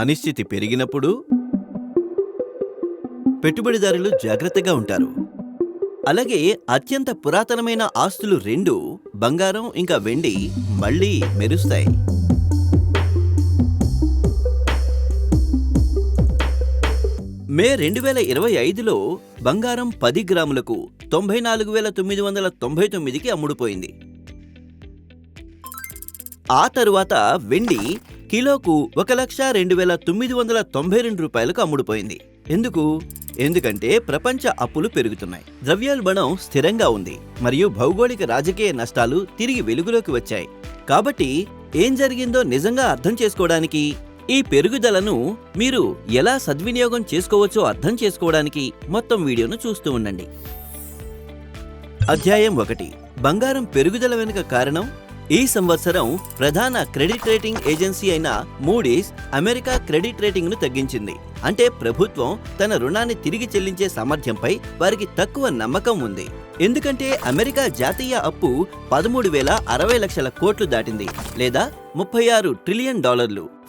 అనిశ్చితి పెరిగినప్పుడు పెట్టుబడిదారులు జాగ్రత్తగా ఉంటారు. అలాగే అత్యంత పురాతనమైన ఆస్తులు రెండు, బంగారం ఇంకా వెండి, మళ్ళీ మెరుస్తాయి. మే 2025లో బంగారం 10 గ్రాములకు 94,999కి అమ్ముడుపోయింది. ఆ తరువాత వెండి కిలోకు 1,02,992 రూపాయలకు అమ్ముడుపోయింది. ఎందుకంటే ప్రపంచ అప్పులు పెరుగుతున్నాయి, ద్రవ్యోల్బణం స్థిరంగా ఉంది మరియు భౌగోళిక రాజకీయ నష్టాలు తిరిగి వెలుగులోకి వచ్చాయి. కాబట్టి ఏం జరిగిందో నిజంగా అర్థం చేసుకోవడానికి, ఈ పెరుగుదలను మీరు ఎలా సద్వినియోగం చేసుకోవచ్చో అర్థం చేసుకోవడానికి మొత్తం వీడియోను చూస్తూ ఉండండి. అధ్యాయం 1. బంగారం పెరుగుదల వెనుక కారణం. ఈ సంవత్సరం ప్రధాన క్రెడిట్ రేటింగ్ ఏజెన్సీ అయిన మూడీస్ అమెరికా క్రెడిట్ రేటింగ్ ను తగ్గించింది. అంటే ప్రభుత్వం తన రుణాన్ని తిరిగి చెల్లించే సామర్థ్యంపై వారికి తక్కువ నమ్మకం ఉంది. ఎందుకంటే అమెరికా జాతీయ అప్పు 13,060 లక్షల కోట్లు దాటింది, లేదా $36 ట్రిలియన్.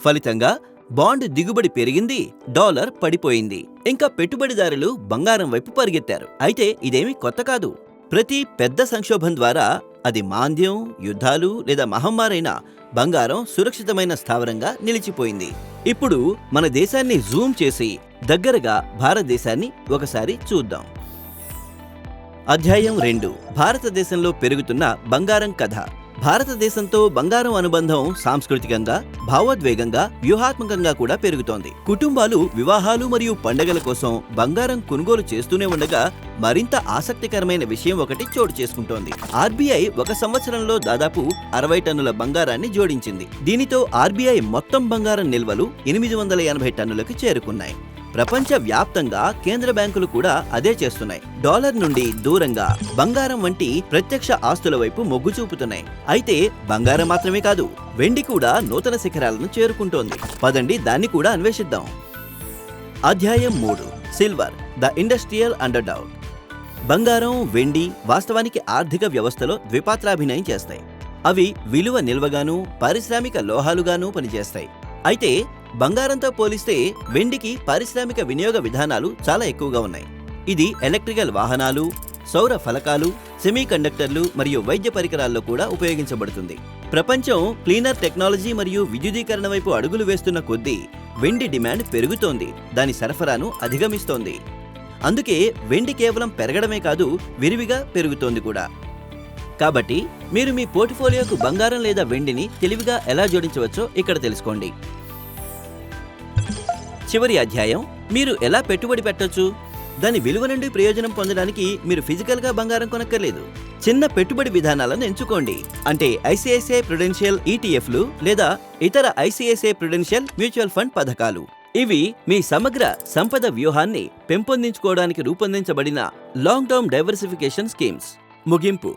ఫలితంగా బాండ్ దిగుబడి పెరిగింది, డాలర్ పడిపోయింది. ఇంకా పెట్టుబడిదారులు బంగారం వైపు పరిగెత్తారు. అయితే ఇదేమీ కొత్త కాదు. ప్రతి పెద్ద సంక్షోభం ద్వారా, అది మాంద్యం, యుద్ధాలు లేదా మహమ్మారైన, బంగారం సురక్షితమైన స్థావరంగా నిలిచిపోయింది. ఇప్పుడు మన దేశాన్ని జూమ్ చేసి దగ్గరగా భారతదేశాన్ని ఒకసారి చూద్దాం. అధ్యాయం 2. భారతదేశంలో పెరుగుతున్న బంగారం కథ. భారతదేశంతో బంగారం అనుబంధం సాంస్కృతికంగా, భావోద్వేగంగా, వ్యూహాత్మకంగా కూడా పెరుగుతోంది. కుటుంబాలు వివాహాలు మరియు పండగల కోసం బంగారం కొనుగోలు చేస్తూనే ఉండగా, మరింత ఆసక్తికరమైన విషయం ఒకటి చోటు చేసుకుంటోంది. ఆర్బీఐ ఒక సంవత్సరంలో దాదాపు 60 టన్నుల బంగారాన్ని జోడించింది. దీనితో ఆర్బీఐ మొత్తం బంగారం నిల్వలు 880 టన్నులకు చేరుకున్నాయి. ప్రపంచ వ్యాప్తంగా కేంద్ర బ్యాంకులు కూడా అదే చేస్తున్నాయి. డాలర్ నుండి దూరంగా బంగారం వంటి ప్రత్యక్ష ఆస్తుల వైపు మొగ్గు చూపుతున్నాయి. అయితే బంగారం మాత్రమే కాదు, వెండి కూడా నూతన శిఖరాలను చేరుకుంటోంది. పదండి దాన్ని కూడా అన్వేషిద్దాం. అధ్యాయం 3. Silver, the industrial underdog. బంగారం, వెండి వాస్తవానికి ఆర్థిక వ్యవస్థలో ద్విపాత్రాభినయం చేస్తాయి. అవి విలువ నిల్వగాను, పారిశ్రామిక లోహాలుగాను పనిచేస్తాయి. అయితే బంగారంతో పోలిస్తే వెండికి పారిశ్రామిక వినియోగ విధానాలు చాలా ఎక్కువగా ఉన్నాయి. ఇది ఎలక్ట్రికల్ వాహనాలు, సౌర ఫలకాలు, సెమీకండక్టర్లు మరియు వైద్య పరికరాల్లో కూడా ఉపయోగించబడుతుంది. ప్రపంచం క్లీనర్ టెక్నాలజీ మరియు విద్యుదీకరణ వైపు అడుగులు వేస్తున్న కొద్దీ వెండి డిమాండ్ పెరుగుతోంది, దాని సరఫరాను అధిగమిస్తోంది. అందుకే వెండి కేవలం పెరగడమే కాదు, విరివిగా పెరుగుతోంది కూడా. కాబట్టి మీరు మీ పోర్ట్ఫోలియోకు బంగారం లేదా వెండిని తెలివిగా ఎలా జోడించవచ్చో ఇక్కడ తెలుసుకోండి. చివరి అధ్యాయం. మీరు ఎలా పెట్టుబడి పెట్టొచ్చు. దాని విలువ నుండి ప్రయోజనం పొందడానికి మీరు ఫిజికల్గా బంగారం కొనక్కర్లేదు. చిన్న పెట్టుబడి విధానాలను ఎంచుకోండి. అంటే ఐసిఐసిఐ ప్రుడెన్షియల్ ఈటీఎఫ్లు లేదా ఇతర ఐసిఐసిఐ ప్రుడెన్షియల్ మ్యూచువల్ ఫండ్ పథకాలు. ఇవి మీ సమగ్ర సంపద వ్యూహాన్ని పెంపొందించుకోవడానికి రూపొందించబడిన లాంగ్ టర్మ్ డైవర్సిఫికేషన్ స్కీమ్స్. ముగింపు.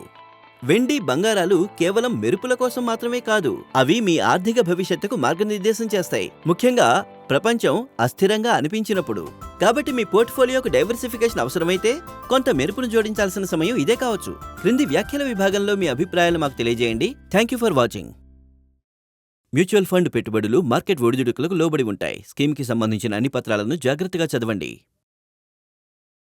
వెండి, బంగారాలు కేవలం మెరుపుల కోసం మాత్రమే కాదు, అవి మీ ఆర్థిక భవిష్యత్తుకు మార్గనిర్దేశం చేస్తాయి, ముఖ్యంగా ప్రపంచం అస్థిరంగా అనిపించినప్పుడు. కాబట్టి మీ పోర్ట్ఫోలియోకు డైవర్సిఫికేషన్ అవసరమైతే కొంత మెరుపును జోడించాల్సిన సమయం ఇదే కావచ్చు. క్రింది వ్యాఖ్యల విభాగంలో మీ అభిప్రాయాలు మాకు తెలియజేయండి. Thank you for watching. Mutual fund పెట్టుబడులు మార్కెట్ ఒడిదుడుకులకు లోబడి ఉంటాయి. స్కీమ్కి సంబంధించిన అన్ని పత్రాలను జాగ్రత్తగా చదవండి.